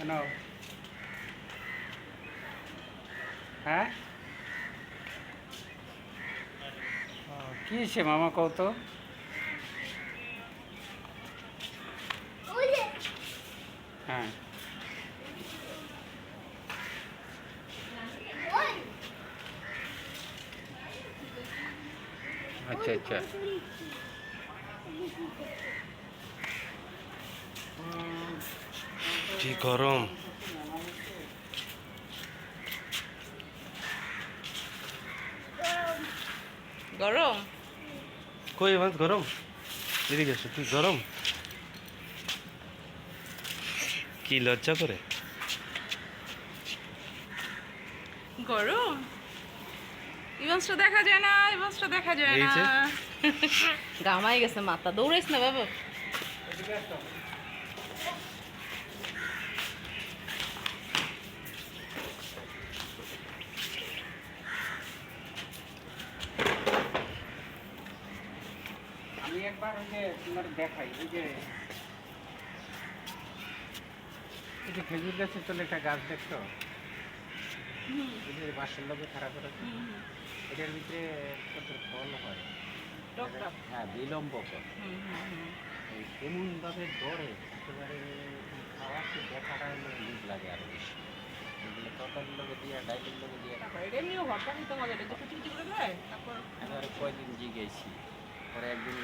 কেন? হ্যাঁ, কি সে মামা কও তো? হ্যাঁ, আচ্ছা আচ্ছা। কি গরম। গরম কই মাছ গরম? এদিকে এসো, কি গরম? কি লজ্জা করে? গরম ইভান্সটা দেখা যায় না, ইভান্সটা দেখা যায় এই না। যে। গামাই গেছে মাথা, দৌড়াইস না বাবা। এদিকে আসো। আমি একবার ওই যে তোমার দেখাই, এই যে খেজুর গাছের তলে একটা গাছ দেখছো? এই যে বাঁশের লোকে খারাপ করেছে, এটার ভিতরে কত ফল হয়। হ্যাঁ, বিলম্ব করে। এই এমনভাবে ধরে একেবারে খাওয়াতে দেখাটা হলো লিক লাগে আরো বেশি। এগুলো তরকারির লোকে দিয়ে ডাইলের লোকে দিয়ে এমনিও ভর্তা খেতে মজা লাগে, কুচি কুচি করে দেয় তারপর। এবারে কয়দিন জিগেছি, পরে একদিন